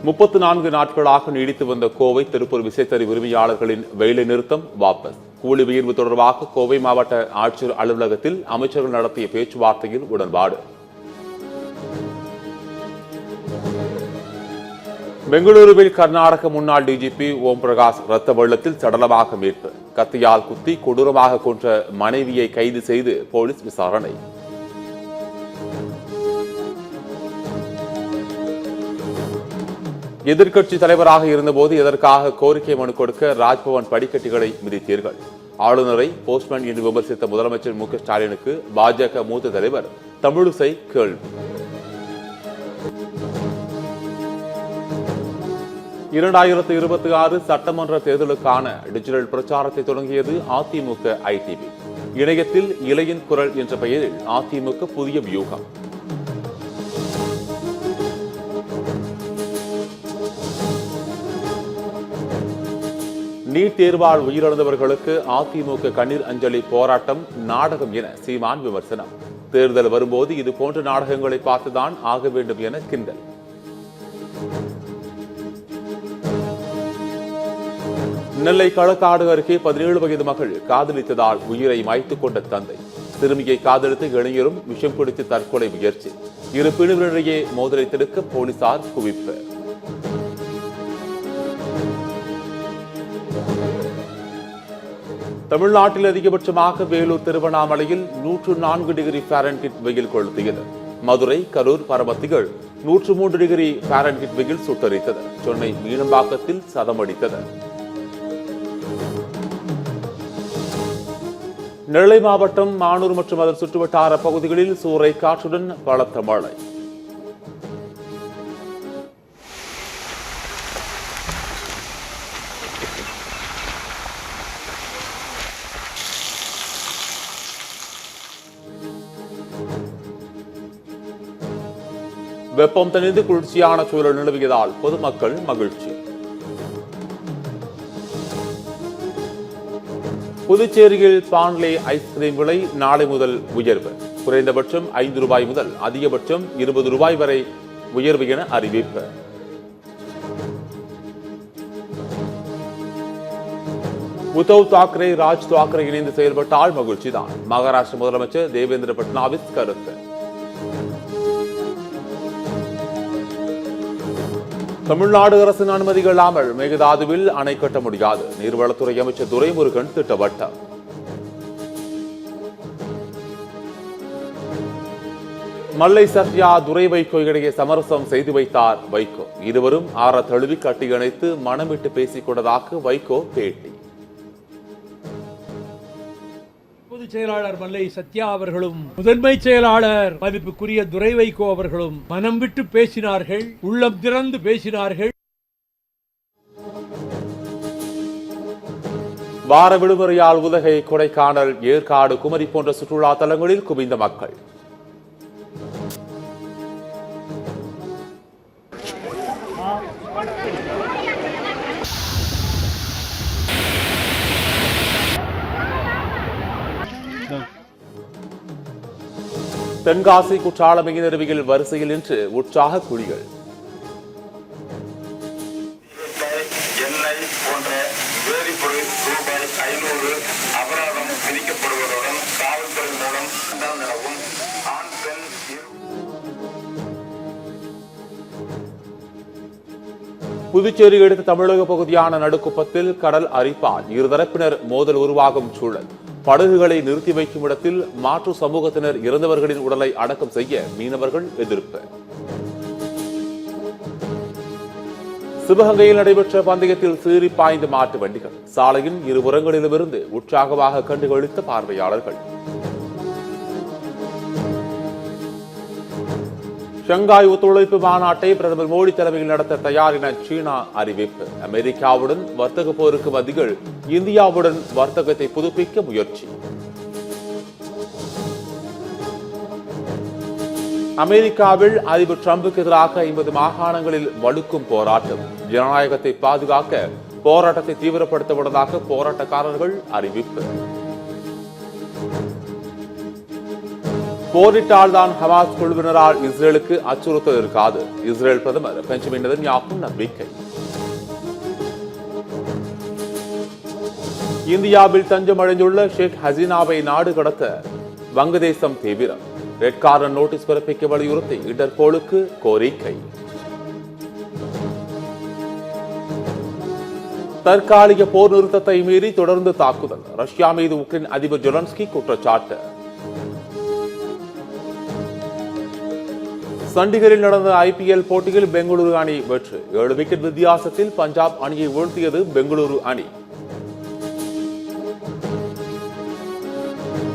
34 நாட்களாக நீடித்து வந்த கோவை திருப்பூர் விசைத்தறி உரிமையாளர்களின் வேலை நிறுத்தம் வாபஸ். கூலி உயர்வு தொடர்பாக கோவை மாவட்ட ஆட்சியர் அலுவலகத்தில் அமைச்சர்கள் நடத்திய பேச்சுவார்த்தையில் உடன்பாடு. பெங்களூருவில் கர்நாடக முன்னாள் டிஜிபி ஓம் பிரகாஷ் ரத்த வெள்ளத்தில் சடலமாக மீட்பு. கத்தியால் குத்தி கொடூரமாக கொன்ற மனைவியை கைது செய்து போலீஸ் விசாரணை. எதிர்க்கட்சி தலைவராக இருந்தபோது எதற்காக கோரிக்கை மனு கொடுக்க ராஜ்பவன் படிக்கட்டுகளை மிதித்தீர்கள்? ஆளுநரை போஸ்ட்மேன் என்று விமர்சித்த முதலமைச்சர் மு க ஸ்டாலினுக்கு பாஜக மூத்த தலைவர் தமிழிசை கேள்வி. 2026 சட்டமன்ற தேர்தலுக்கான டிஜிட்டல் பிரச்சாரத்தை தொடங்கியது அதிமுக ஐடிவி. இணையத்தில் இளையின் குரல் என்ற பெயரில் அதிமுக புதிய வியூகம். நீட் தேர்வால் உயிரிழந்தவர்களுக்கு அதிமுக கண்ணீர் அஞ்சலி போராட்டம் நாடகம் என சீமான் விமர்சனம். தேர்தல் வரும்போது இது போன்ற நாடகங்களை பார்த்துதான் ஆக வேண்டும் என கிண்டல். நெல்லை களக்காடு அருகே 17 வயது மகள் காதலித்ததால் உயிரை மாய்த்துக் கொண்ட தந்தை. சிறுமியை காதலித்து இளைஞரும் விஷம் குடித்து தற்கொலை முயற்சி. இரு பிரிவினரிடையே மோதலை தடுக்க போலீசார் குவிப்பு. தமிழ்நாட்டில் அதிகபட்சமாக வேலூர் திருவண்ணாமலையில் 104 டிகிரி ஃபாரன்ஹீட் வெயில் கொளுத்தியது. மதுரை, கரூர், பரமத்திகள் 103 டிகிரி ஃபாரன்ஹீட் வெயில் சுட்டரித்தது. சென்னை மீனம்பாக்கத்தில் சதமடித்தது. நெல்லை மாவட்டம் மானூர் மற்றும் அதன் சுற்றுவட்டார பகுதிகளில் சூறை காற்றுடன் பலத்த மழை. வெப்பம் தணிந்து குளிர்ச்சியான சூழல் நிலவியதால் பொதுமக்கள் மகிழ்ச்சி. புதுச்சேரியில் பான்லே ஐஸ்கிரீம் விலை நாளை முதல் உயர்வு. குறைந்தபட்சம் 5 ரூபாய் முதல் அதிகபட்சம் 20 ரூபாய் வரை உயர்வு என அறிவிப்பு. உத்தவ் தாக்கரே, ராஜ் தாக்கரே இணைந்து செயல்பட்டால் மகிழ்ச்சிதான். மகாராஷ்டிர முதலமைச்சர் தேவேந்திர பட்னாவிஸ் கருத்து. தமிழ்நாடு அரசின் அனுமதி இல்லாமல் மேகதாதுவில் அணை கட்ட முடியாது. நீர்வளத்துறை அமைச்சர் துரைமுருகன் திட்டவட்டம். மல்லை சத்யா, துரை வைகோ இடையே சமரசம் செய்து வைத்தார் வைகோ. இருவரும் ஆற தழுவி கட்டியணைத்து மனமிட்டு பேசிக் கொண்டதாக வைகோ பேட்டி. பொதுச் செயலாளர் மல்லை சத்யா அவர்களும் முதன்மை செயலாளர் மதிப்புக்குரிய துரை வைகோ அவர்களும் மனம் விட்டு பேசினார்கள், உள்ளம் திறந்து பேசினார்கள். வார விடுமுறையால் உதகை, கொடைக்கானல், ஏற்காடு, குமரி போன்ற சுற்றுலா தலங்களில் குவிந்த மக்கள். தென்காசி குற்றால மெயினருவியில் வரிசையில் நின்று உற்சாக குழிகள். எண்ணெய் போன்ற வேதிப்பொருள் ரூபாய் 500 அபராதம் விதிக்கப்படுவதுடன் காவல்துறை மூலம் நிலவும் ஆண் பெண். புதுச்சேரி அடுத்த தமிழக பகுதியான நடுக்குப்பத்தில் கடல் அரிப்பால் இருதரப்பினர் மோதல் உருவாகும் சூழல். படகுகளை நிறுத்தி வைக்கும் இடத்தில் மாற்று சமூகத்தினர் இறந்தவர்களின் உடலை அடக்கம் செய்ய மீனவர்கள் எதிர்ப்பு. சிவகங்கையில் நடைபெற்ற பந்தயத்தில் சீறி பாய்ந்த மாட்டு வண்டிகள். சாலையின் இருபுறங்களிலுமிருந்து உற்சாகமாக கண்டுகளித்த பார்வையாளர்கள். ஷங்காய் ஒத்துழைப்பு மாநாட்டை பிரதமர் மோடி தலைமையில் நடத்த தயார் என சீனா அறிவிப்பு. அமெரிக்காவுடன் வர்த்தக போருக்கு மத்தியில் இந்தியாவுடன் வர்த்தகத்தை புதுப்பிக்க முயற்சி. அமெரிக்காவில் அதிபர் டிரம்புக்கு எதிராக 50 மாகாணங்களில் வலுக்கும் போராட்டம். ஜனநாயகத்தை பாதுகாக்க போராட்டத்தை தீவிரப்படுத்தப்பட்டதாக போராட்டக்காரர்கள் அறிவிப்பு. போரிட்டால்தான் ஹமாஸ் குழுவினரால் இஸ்ரேலுக்கு அச்சுறுத்தல் இருக்காது. இஸ்ரேல் பிரதமர் பெஞ்சமின் நெதன்யாகு நம்பிக்கை. இந்தியாவில் தஞ்சமடைந்துள்ள ஷேக் ஹசீனாவை நாடு கடத்த வங்கதேசம் தீவிரம். ரெட் கார்னர் நோட்டீஸ் பிறப்பிக்க வலியுறுத்தி இன்டர்போலுக்கு கோரிக்கை. தற்காலிக போர் நிறுத்தத்தை மீறி தொடர்ந்து தாக்குதல். ரஷ்யா மீது உக்ரைன் அதிபர் ஜெலன்ஸ்கி குற்றச்சாட்டு. சண்டிகரில் நடந்த IPL போட்டியில் பெங்களூரு அணி வெற்றி. 7 விக்கெட் வித்தியாசத்தில் பஞ்சாப் அணியை வீழ்த்தியது பெங்களூரு அணி.